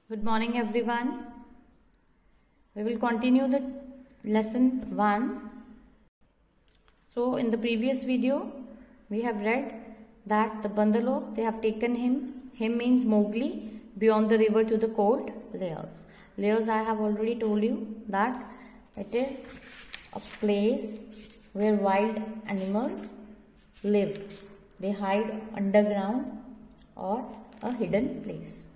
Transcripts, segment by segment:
Good morning everyone. We will continue the lesson 1. So in the previous video we have read that the Bandalok, they have taken him means Mowgli, beyond the river to the cold layers. Layers, I have already told you that it is a place where wild animals live. They hide underground or a hidden place.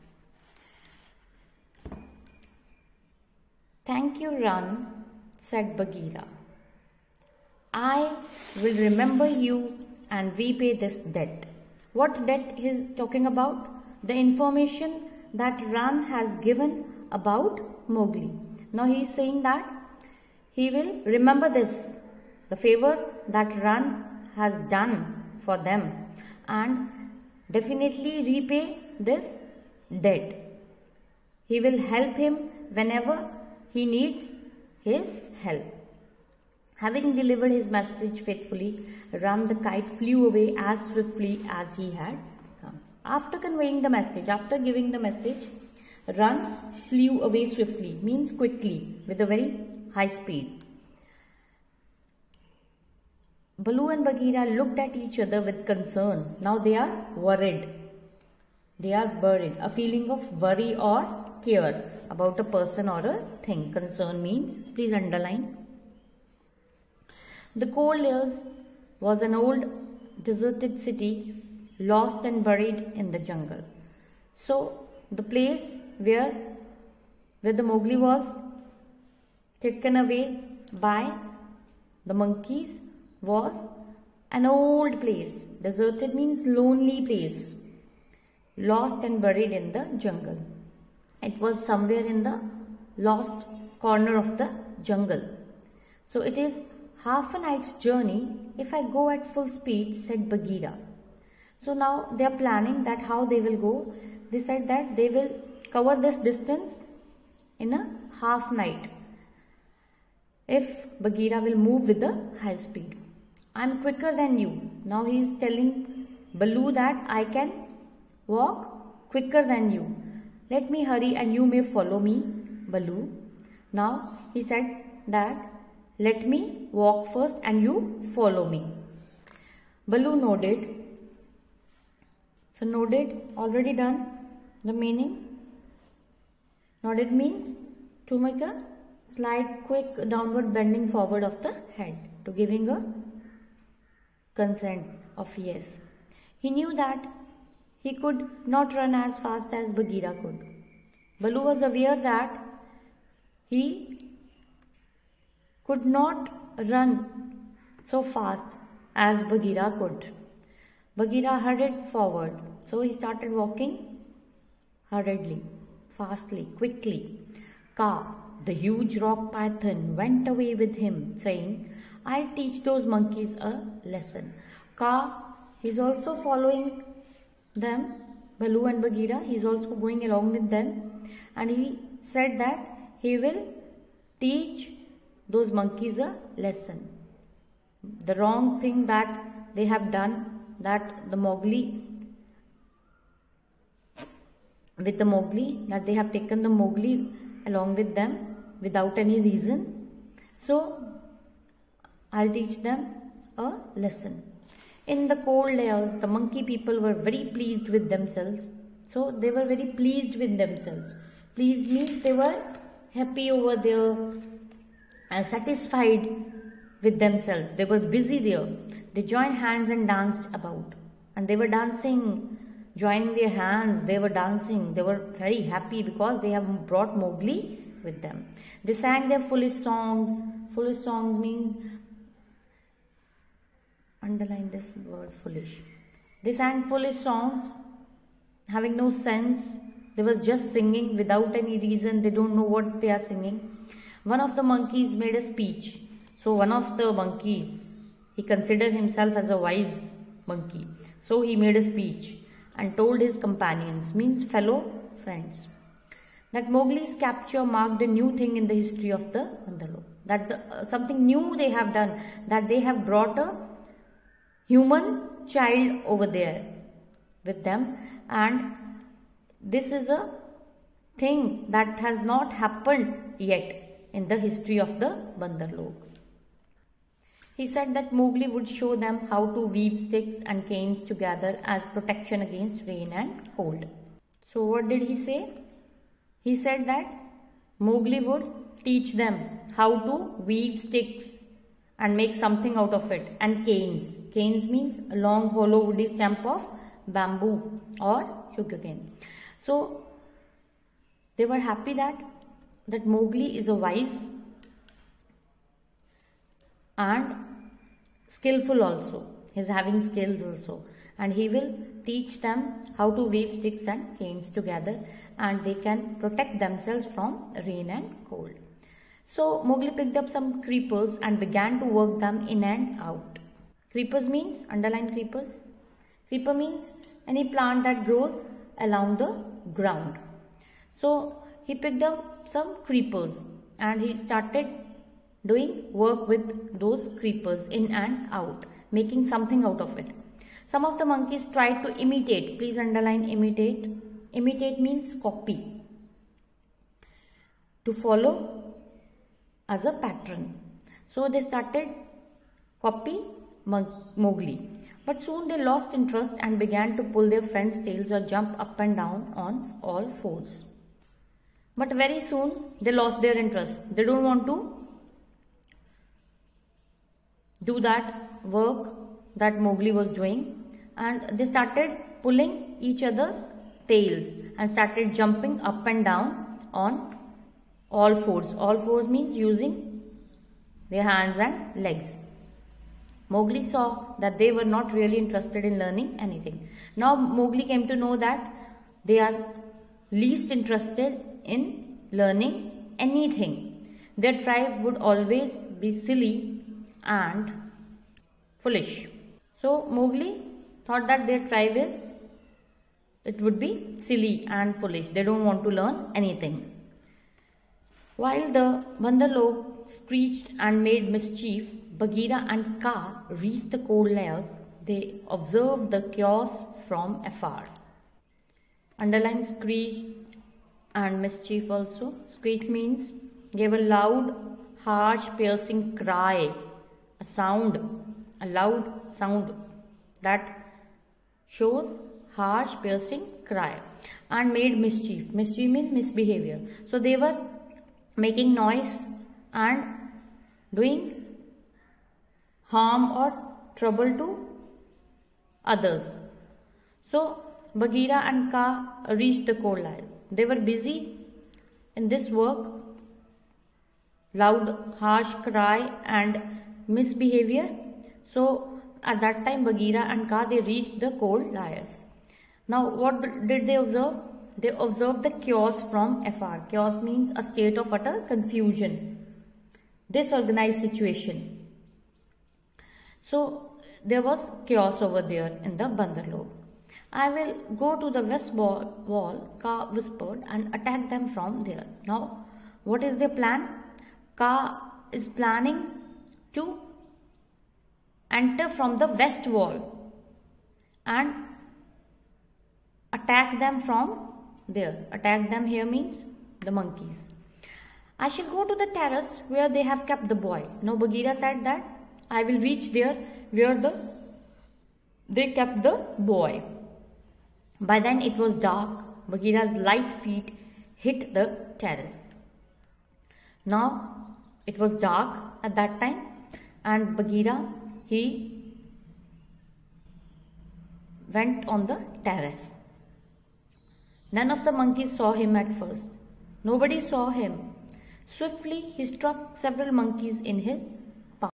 Thank you, Ran, said Bagheera. I will remember you and repay this debt. What debt he is talking about? The information that Ran has given about Mowgli. Now he is saying that he will remember this, the favor that Ran has done for them, and definitely repay this debt. He will help him whenever he needs his help. Having delivered his message faithfully, Ran the kite flew away as swiftly as he had come. After conveying the message, after giving the message, Ran flew away swiftly, means quickly, with a very high speed. Baloo and Bagheera looked at each other with concern. Now they are worried. They are worried. A feeling of worry or care about a person or a thing. Concern means, please underline. The Cold Layers was an old deserted city, lost and buried in the jungle. So the place where the Mowgli was taken away by the monkeys was an old place. Deserted means lonely place, lost and buried in the jungle. It was somewhere in the lost corner of the jungle. So it is half a night's journey if I go at full speed, said Bagheera. So now they are planning that how they will go. They said that they will cover this distance in a half night if Bagheera will move with the high speed. I am quicker than you. Now he is telling Baloo that I can walk quicker than you. Let me hurry and you may follow me, Baloo. Now he said that let me walk first and you follow me. Baloo nodded. So nodded, already done. The meaning? Nodded means to make a slight quick downward bending forward of the head, to giving a consent of yes. He knew that he could not run as fast as Bagheera could. Baloo was aware that he could not run so fast as Bagheera could. Bagheera hurried forward. So he started walking hurriedly, fastly, quickly. Kaa, the huge rock python, went away with him, saying, I'll teach those monkeys a lesson. Kaa is also following them, Baloo and Bagheera. He is also going along with them, and he said that he will teach those monkeys a lesson. The wrong thing that they have done, that the Mowgli, with the Mowgli, that they have taken the Mowgli along with them without any reason. So I'll teach them a lesson. In the Cold Layers, the monkey people were very pleased with themselves. So they were very pleased with themselves. Pleased means they were happy over there and satisfied with themselves. They were busy there. They joined hands and danced about. And they were dancing, joining their hands. They were dancing. They were very happy because they have brought Mowgli with them. They sang their foolish songs. Foolish songs means, underline this word, foolish. They sang foolish songs having no sense. They were just singing without any reason. They don't know what they are singing. One of the monkeys made a speech. So one of the monkeys, he considered himself as a wise monkey. So he made a speech and told his companions, means fellow friends, that Mowgli's capture marked a new thing in the history of the Bandalok. That something new they have done, that they have brought a human child over there with them, and this is a thing that has not happened yet in the history of the Bandar Log. He said that Mowgli would show them how to weave sticks and canes together as protection against rain and cold. So what did he say? He said that Mowgli would teach them how to weave sticks and make something out of it, and canes. Canes means a long hollow woody stump of bamboo or sugarcane. So they were happy that Mowgli is a wise and skillful also. He is having skills also, and he will teach them how to weave sticks and canes together, and they can protect themselves from rain and cold. So Mowgli picked up some creepers and began to work them in and out. Creepers means, underline creepers. Creeper means any plant that grows along the ground. So he picked up some creepers and he started doing work with those creepers in and out, making something out of it. Some of the monkeys tried to imitate. Please underline imitate. Imitate means copy. To follow as a pattern. So they started copy Mowgli. But soon they lost interest and began to pull their friends' tails or jump up and down on all fours. But very soon they lost their interest. They don't want to do that work that Mowgli was doing, and they started pulling each other's tails and started jumping up and down on all fours. All fours means using their hands and legs. Mowgli saw that they were not really interested in learning anything. Now Mowgli came to know that they are least interested in learning anything. Their tribe would always be silly and foolish. So Mowgli thought that their tribe would be silly and foolish. They don't want to learn anything. While the Bandar Log screeched and made mischief, Bagheera and Kaa reached the cold layers. They observed the chaos from afar. Underline screech and mischief also. Screech means gave a loud, harsh, piercing cry, a loud sound that shows harsh, piercing cry, and made mischief. Mischief means misbehavior. So they were making noise and doing harm or trouble to others. So Bagheera and Kaa reached the cold layer. They were busy in this work, loud, harsh cry and misbehavior. So at that time Bagheera and Kaa, they reached the cold layers. Now what did they observe? They observed the chaos from afar. Chaos means a state of utter confusion, disorganized situation. So there was chaos over there in the Bandar Log. I will go to the west wall, Kaa whispered, and attack them from there. Now what is their plan? Kaa is planning to enter from the west wall and attack them from there. Attack them here means the monkeys. I shall go to the terrace where they have kept the boy. Now Bagheera said that I will reach there where they kept the boy. By then it was dark. Bagheera's light feet hit the terrace. Now it was dark at that time, and Bagheera, he went on the terrace. None of the monkeys saw him at first. Nobody saw him. Swiftly he struck several monkeys in his